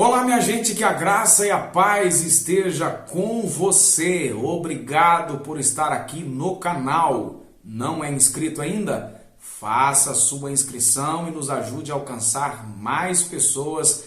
Olá, minha gente, que a graça e a paz esteja com você. Obrigado por estar aqui no canal. Não é inscrito ainda? Faça a sua inscrição e nos ajude a alcançar mais pessoas.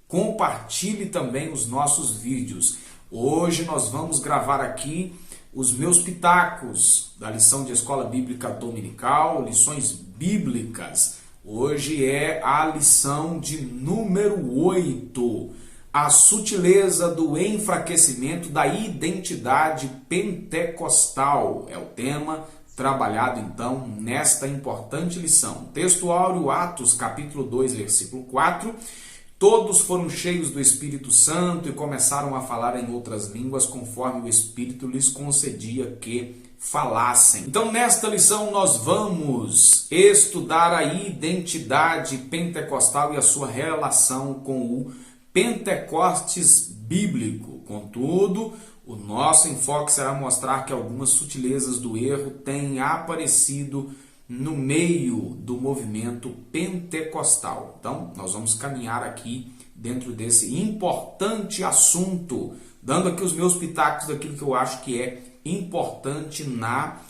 Compartilhe também os nossos vídeos. Hoje nós vamos gravar aqui os meus pitacos da lição de Escola Bíblica Dominical, lições bíblicas. Hoje é a lição de número 8, a sutileza do enfraquecimento da identidade pentecostal. É o tema trabalhado então nesta importante lição. Texto áureo, Atos capítulo 2, versículo 4. Todos foram cheios do Espírito Santo e começaram a falar em outras línguas conforme o Espírito lhes concedia que falassem. Então, nesta lição, nós vamos estudar a identidade pentecostal e a sua relação com o Pentecostes bíblico. Contudo, o nosso enfoque será mostrar que algumas sutilezas do erro têm aparecido no meio do movimento pentecostal. Então, nós vamos caminhar aqui dentro desse importante assunto, dando aqui os meus pitacos daquilo que eu acho que é importante na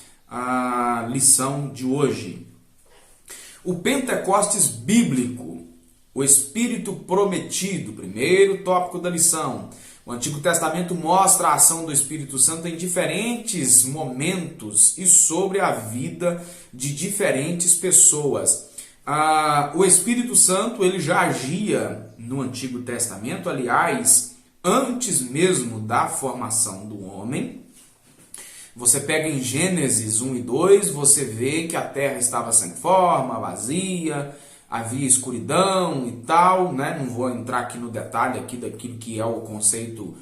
lição de hoje. O Pentecostes bíblico, o Espírito prometido, primeiro tópico da lição. O Antigo Testamento mostra a ação do Espírito Santo em diferentes momentos e sobre a vida de diferentes pessoas. O Espírito Santo ele já agia no Antigo Testamento, aliás, antes mesmo da formação do homem. Você pega em Gênesis 1 e 2, você vê que a terra estava sem forma, vazia, havia escuridão e tal, né? Não vou entrar aqui no detalhe aqui daquilo que é o conceito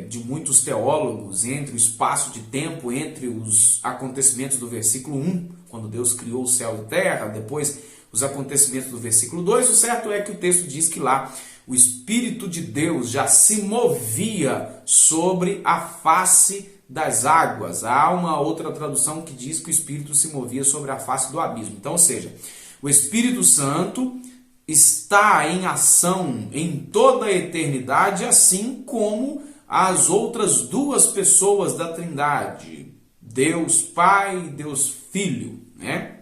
de muitos teólogos entre o espaço de tempo, entre os acontecimentos do versículo 1, quando Deus criou o céu e a terra, depois os acontecimentos do versículo 2. O certo é que o texto diz que lá o Espírito de Deus já se movia sobre a face das águas. Há uma outra tradução que diz que o Espírito se movia sobre a face do abismo. Então, ou seja, o Espírito Santo está em ação em toda a eternidade, assim como as outras duas pessoas da Trindade, Deus Pai e Deus Filho, né?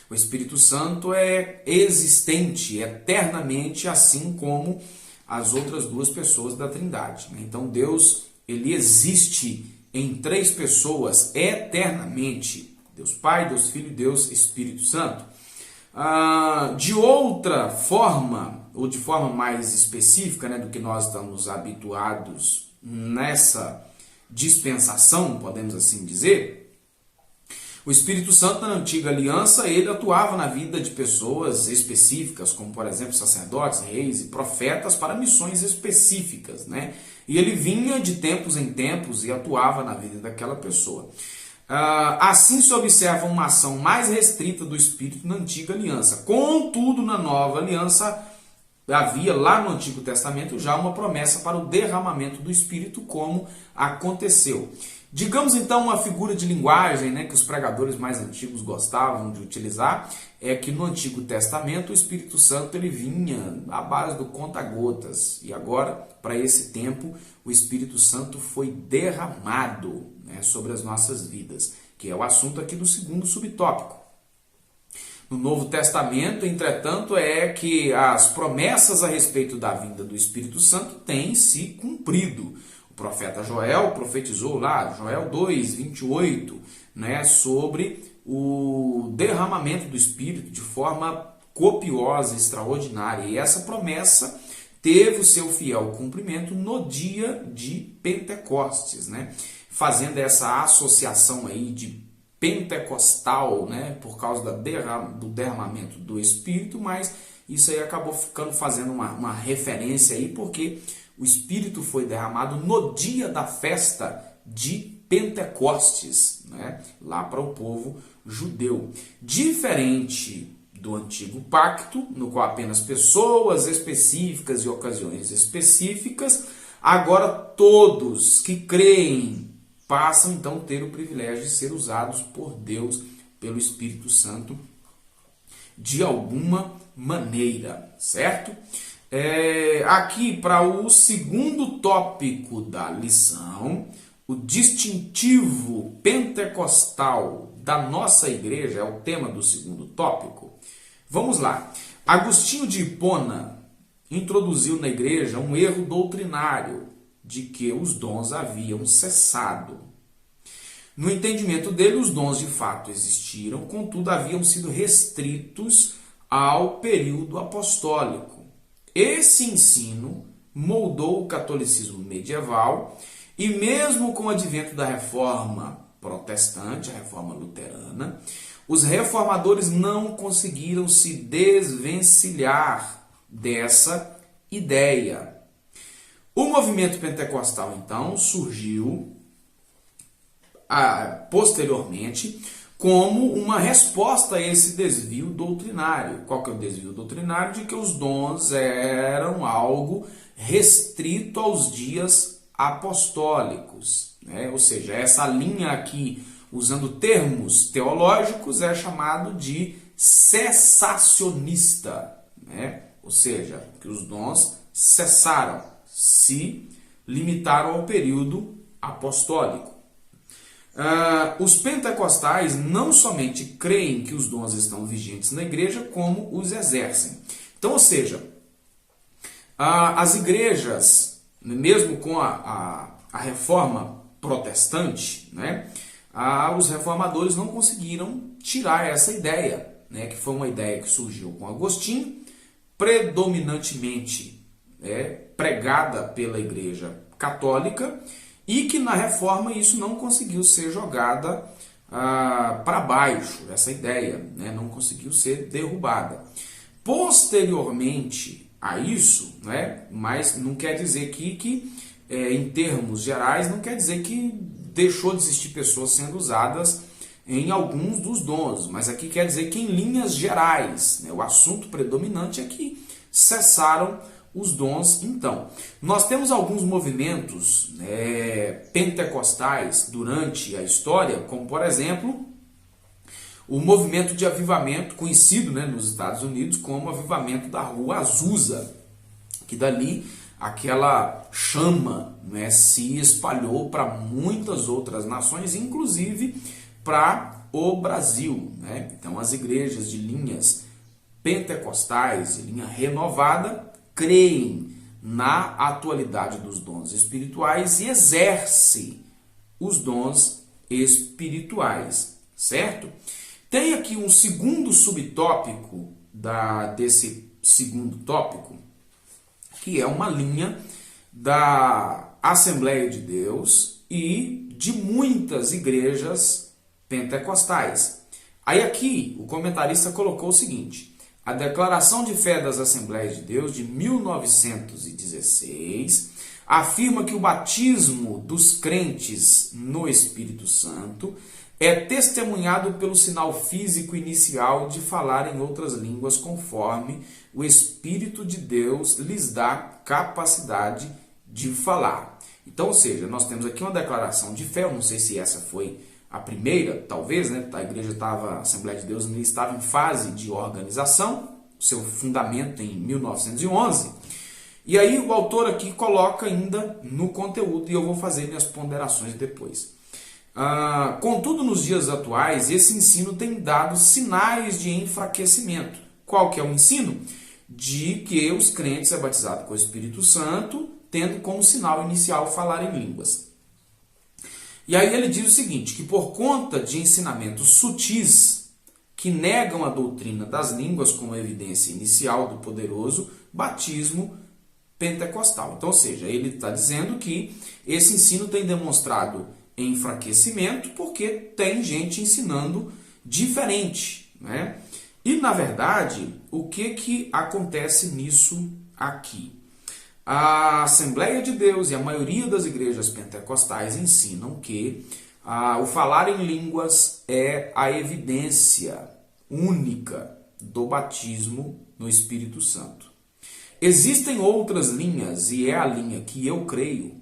O Espírito Santo é existente eternamente, assim como as outras duas pessoas da Trindade. Então, Deus ele existe em três pessoas eternamente: Deus Pai, Deus Filho e Deus Espírito Santo. De outra forma, ou de forma mais específica, né, do que nós estamos habituados nessa dispensação, podemos assim dizer, o Espírito Santo na antiga aliança ele atuava na vida de pessoas específicas, como por exemplo sacerdotes, reis e profetas para missões específicas, né? E ele vinha de tempos em tempos e atuava na vida daquela pessoa. Assim se observa uma ação mais restrita do Espírito na antiga aliança. Contudo, na nova aliança, havia lá no Antigo Testamento já uma promessa para o derramamento do Espírito, como aconteceu. Digamos então uma figura de linguagem, né, que os pregadores mais antigos gostavam de utilizar, é que no Antigo Testamento o Espírito Santo ele vinha à base do conta-gotas. E agora, para esse tempo, o Espírito Santo foi derramado, né, sobre as nossas vidas, que é o assunto aqui do segundo subtópico. No Novo Testamento, entretanto, é que as promessas a respeito da vinda do Espírito Santo têm se cumprido. O profeta Joel profetizou lá, Joel 2, 28, né, sobre o derramamento do Espírito de forma copiosa, extraordinária. E essa promessa teve o seu fiel cumprimento no dia de Pentecostes, né, fazendo essa associação aí de pentecostal, né, por causa do derramamento do Espírito, mas isso aí acabou fazendo uma referência aí, porque o Espírito foi derramado no dia da festa de Pentecostes, né, lá para o povo judeu. Diferente do Antigo Pacto, no qual apenas pessoas específicas e ocasiões específicas, agora todos que creem passam então a ter o privilégio de ser usados por Deus, pelo Espírito Santo, de alguma maneira, certo? Aqui para o segundo tópico da lição, o distintivo pentecostal da nossa igreja é o tema do segundo tópico. Vamos lá. Agostinho de Hipona introduziu na igreja um erro doutrinário de que os dons haviam cessado. No entendimento dele, os dons de fato existiram, contudo haviam sido restritos ao período apostólico. Esse ensino moldou o catolicismo medieval e mesmo com o advento da reforma protestante, a reforma luterana, os reformadores não conseguiram se desvencilhar dessa ideia. O movimento pentecostal, então, surgiu posteriormente como uma resposta a esse desvio doutrinário. Qual que é o desvio doutrinário? De que os dons eram algo restrito aos dias apostólicos, né? Ou seja, essa linha aqui, usando termos teológicos, é chamado de cessacionista, né? Ou seja, que os dons cessaram, se limitaram ao período apostólico. Os pentecostais não somente creem que os dons estão vigentes na igreja, como os exercem. Então, ou seja, as igrejas, mesmo com a reforma protestante, né, os reformadores não conseguiram tirar essa ideia, né, que foi uma ideia que surgiu com Agostinho, predominantemente pregada pela igreja católica, e que na reforma isso não conseguiu ser jogada para baixo, essa ideia, né, não conseguiu ser derrubada. Posteriormente a isso, né, mas não quer dizer que em termos gerais, não quer dizer que deixou de existir pessoas sendo usadas em alguns dos dons, mas aqui quer dizer que em linhas gerais, né, o assunto predominante é que cessaram os dons. Então, nós temos alguns movimentos pentecostais durante a história, como por exemplo, o movimento de avivamento, conhecido, né, nos Estados Unidos como avivamento da Rua Azusa, que dali aquela chama, né, se espalhou para muitas outras nações, inclusive para o Brasil, né? Então, as igrejas de linhas pentecostais, de linha renovada, creem na atualidade dos dons espirituais e exercem os dons espirituais, certo? Tem aqui um segundo subtópico desse segundo tópico, que é uma linha da Assembleia de Deus e de muitas igrejas pentecostais. Aí aqui o comentarista colocou o seguinte: a Declaração de Fé das Assembleias de Deus de 1916 afirma que o batismo dos crentes no Espírito Santo é testemunhado pelo sinal físico inicial de falar em outras línguas conforme o Espírito de Deus lhes dá capacidade de falar. Então, ou seja, nós temos aqui uma declaração de fé, eu não sei se essa foi a primeira, talvez, né? A igreja a Assembleia de Deus estava em fase de organização, seu fundamento em 1911. E aí o autor aqui coloca ainda no conteúdo, e eu vou fazer minhas ponderações depois. Contudo, nos dias atuais, esse ensino tem dado sinais de enfraquecimento. Qual que é o ensino? De que os crentes são batizados com o Espírito Santo, tendo como sinal inicial falar em línguas. E aí ele diz o seguinte, que por conta de ensinamentos sutis que negam a doutrina das línguas como evidência inicial do poderoso batismo pentecostal. Então, ou seja, ele está dizendo que esse ensino tem demonstrado enfraquecimento porque tem gente ensinando diferente, né? E, na verdade, o que acontece nisso aqui? A Assembleia de Deus e a maioria das igrejas pentecostais ensinam que o falar em línguas é a evidência única do batismo no Espírito Santo. Existem outras linhas, e é a linha que eu creio,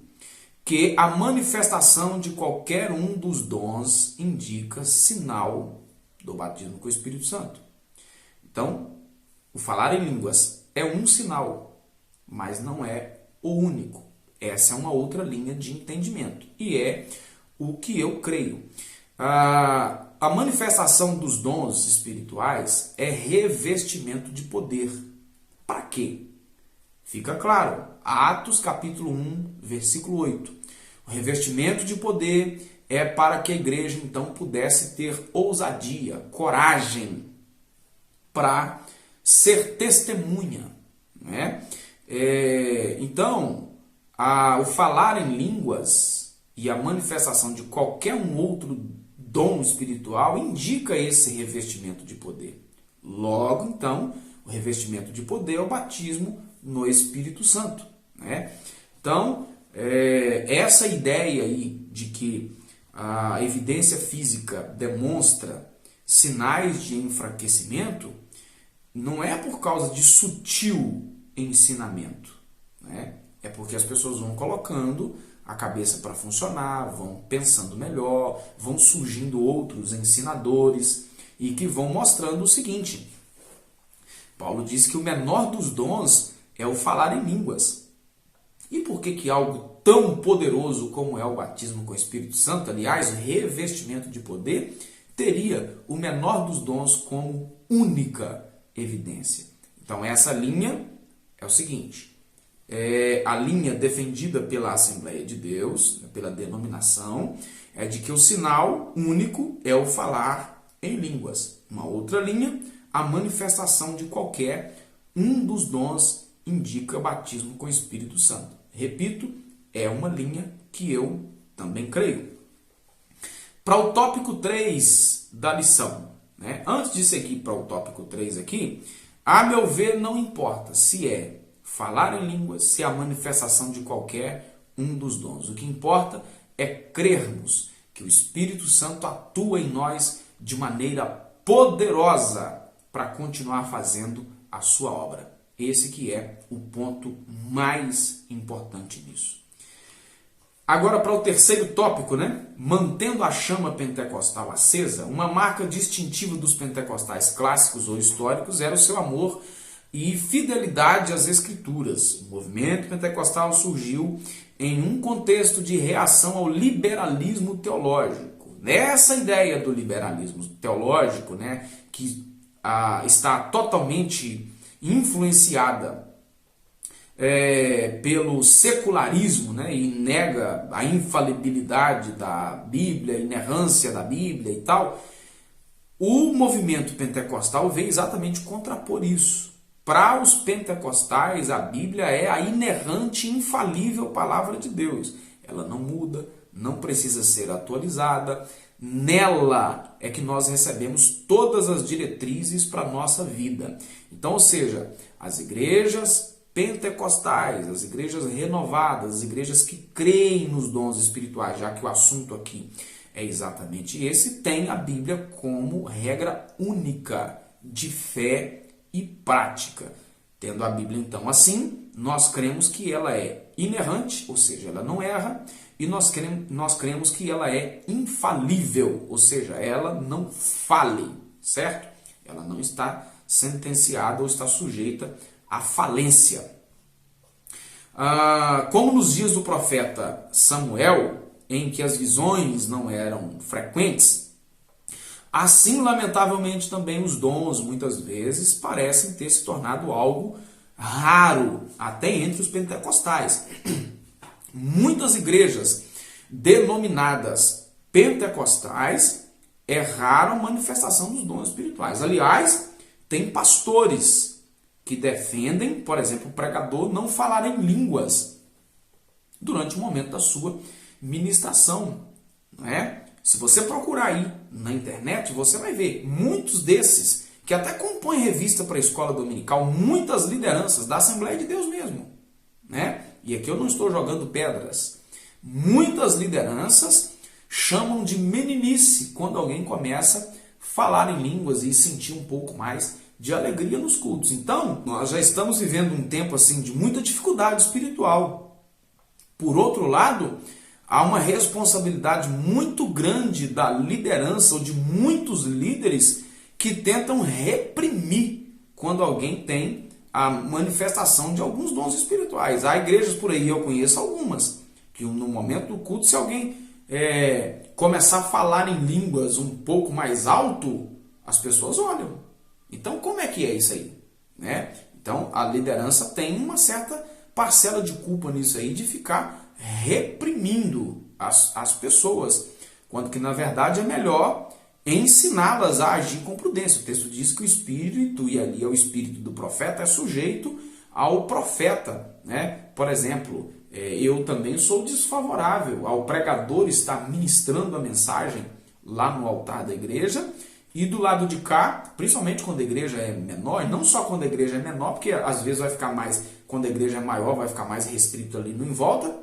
que a manifestação de qualquer um dos dons indica sinal do batismo com o Espírito Santo. Então, o falar em línguas é um sinal mas não é o único. Essa é uma outra linha de entendimento e é o que eu creio. A manifestação dos dons espirituais é revestimento de poder. Para quê? Fica claro, Atos capítulo 1, versículo 8. O revestimento de poder é para que a igreja então pudesse ter ousadia, coragem para ser testemunha. Né? Então, o falar em línguas e a manifestação de qualquer um outro dom espiritual indica esse revestimento de poder. Logo, então, o revestimento de poder é o batismo no Espírito Santo. Né? Então, essa ideia aí de que a evidência física demonstra sinais de enfraquecimento não é por causa de sutil ensinamento. Né? É porque as pessoas vão colocando a cabeça para funcionar, vão pensando melhor, vão surgindo outros ensinadores e que vão mostrando o seguinte. Paulo diz que o menor dos dons é o falar em línguas. E por que algo tão poderoso como é o batismo com o Espírito Santo, aliás, o revestimento de poder, teria o menor dos dons como única evidência? Então essa linha é o seguinte, a linha defendida pela Assembleia de Deus, pela denominação, é de que o sinal único é o falar em línguas. Uma outra linha, a manifestação de qualquer um dos dons indica batismo com o Espírito Santo. Repito, é uma linha que eu também creio. Para o tópico 3 da lição, né? Antes de seguir para o tópico 3 aqui, a meu ver não importa se é falar em línguas, se é a manifestação de qualquer um dos dons. O que importa é crermos que o Espírito Santo atua em nós de maneira poderosa para continuar fazendo a sua obra. Esse que é o ponto mais importante nisso. Agora para o terceiro tópico, né? Mantendo a chama pentecostal acesa, uma marca distintiva dos pentecostais clássicos ou históricos era o seu amor e fidelidade às Escrituras. O movimento pentecostal surgiu em um contexto de reação ao liberalismo teológico. Nessa ideia do liberalismo teológico, né, que está totalmente influenciada pelo secularismo, né, e nega a infalibilidade da Bíblia, a inerrância da Bíblia e tal, o movimento pentecostal veio exatamente contrapor isso. Para os pentecostais, a Bíblia é a inerrante e infalível palavra de Deus. Ela não muda, não precisa ser atualizada. Nela é que nós recebemos todas as diretrizes para a nossa vida. Então, ou seja, as igrejas pentecostais, as igrejas renovadas, as igrejas que creem nos dons espirituais, já que o assunto aqui é exatamente esse, tem a Bíblia como regra única de fé e prática. Tendo a Bíblia então assim, nós cremos que ela é inerrante, ou seja, ela não erra, e nós cremos que ela é infalível, ou seja, ela não fale, certo? Ela não está sentenciada ou está sujeita à falência. Como nos dias do profeta Samuel, em que as visões não eram frequentes, assim, lamentavelmente, também os dons, muitas vezes, parecem ter se tornado algo raro, até entre os pentecostais. Muitas igrejas denominadas pentecostais erraram a manifestação dos dons espirituais. Aliás, tem pastores que defendem, por exemplo, o pregador não falar em línguas durante o momento da sua ministração, não é? Se você procurar aí na internet, você vai ver muitos desses que até compõem revista para a escola dominical, muitas lideranças da Assembleia de Deus mesmo, né? E aqui eu não estou jogando pedras. Muitas lideranças chamam de meninice quando alguém começa a falar em línguas e sentir um pouco mais de alegria nos cultos. Então, nós já estamos vivendo um tempo assim de muita dificuldade espiritual. Por outro lado, há uma responsabilidade muito grande da liderança ou de muitos líderes que tentam reprimir quando alguém tem a manifestação de alguns dons espirituais. Há igrejas por aí, eu conheço algumas, que no momento do culto, se alguém começar a falar em línguas um pouco mais alto, as pessoas olham. Então, como é que é isso aí? Né? Então, a liderança tem uma certa parcela de culpa nisso aí, de ficar reprimindo as pessoas, quando que, na verdade, é melhor ensiná-las a agir com prudência. O texto diz que o espírito, e ali é o espírito do profeta, é sujeito ao profeta. Né? Por exemplo, eu também sou desfavorável ao pregador estar ministrando a mensagem lá no altar da igreja, e do lado de cá, principalmente quando a igreja é menor, não só quando a igreja é menor, porque às vezes vai ficar mais, quando a igreja é maior, vai ficar mais restrito ali no em volta.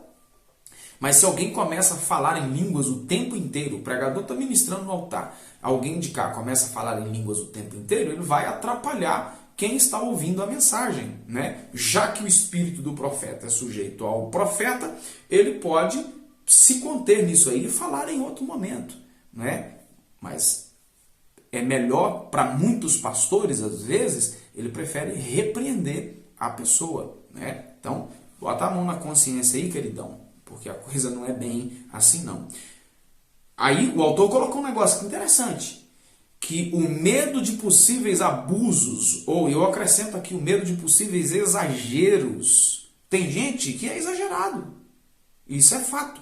Mas se alguém começa a falar em línguas o tempo inteiro, o pregador está ministrando no altar, alguém de cá começa a falar em línguas o tempo inteiro, ele vai atrapalhar quem está ouvindo a mensagem. Né? Já que o espírito do profeta é sujeito ao profeta, ele pode se conter nisso aí e falar em outro momento. Né? Mas é melhor, para muitos pastores, às vezes, ele prefere repreender a pessoa. Né? Então, bota a mão na consciência aí, queridão, porque a coisa não é bem assim, não. Aí o autor colocou um negócio interessante, que o medo de possíveis abusos, ou eu acrescento aqui o medo de possíveis exageros. Tem gente que é exagerado, isso é fato.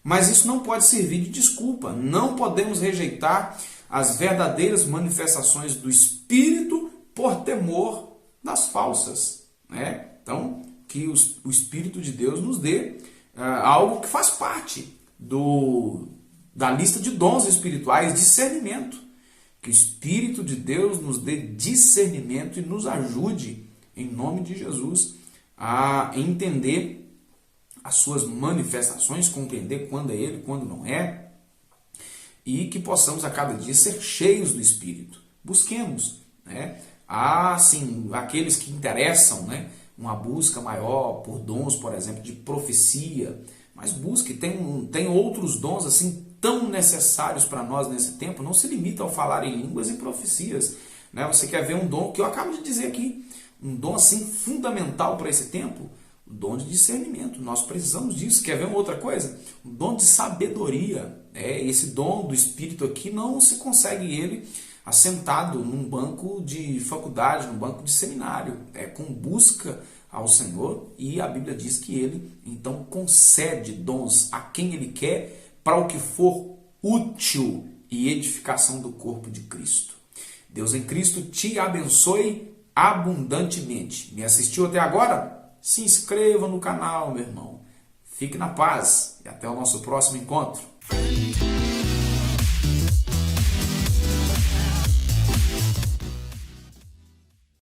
Mas isso não pode servir de desculpa. Não podemos rejeitar as verdadeiras manifestações do Espírito por temor das falsas. Né? Então, que o Espírito de Deus nos dê algo que faz parte da lista de dons espirituais, discernimento. Que o Espírito de Deus nos dê discernimento e nos ajude, em nome de Jesus, a entender as suas manifestações, compreender quando é Ele, quando não é, e que possamos a cada dia ser cheios do Espírito. Busquemos. Né? Há, sim, aqueles que interessam, né? Uma busca maior por dons, por exemplo, de profecia, mas busque, tem outros dons assim tão necessários para nós nesse tempo. Não se limita ao falar em línguas e profecias. Né? Você quer ver um dom que eu acabo de dizer aqui, um dom assim fundamental para esse tempo? O dom de discernimento. Nós precisamos disso. Quer ver uma outra coisa? O dom de sabedoria. Esse dom do Espírito aqui não se consegue ele assentado num banco de faculdade, num banco de seminário. É com busca ao Senhor, e a Bíblia diz que Ele então concede dons a quem Ele quer para o que for útil e edificação do corpo de Cristo. Deus em Cristo te abençoe abundantemente. Me assistiu até agora? Se inscreva no canal, meu irmão. Fique na paz e até o nosso próximo encontro.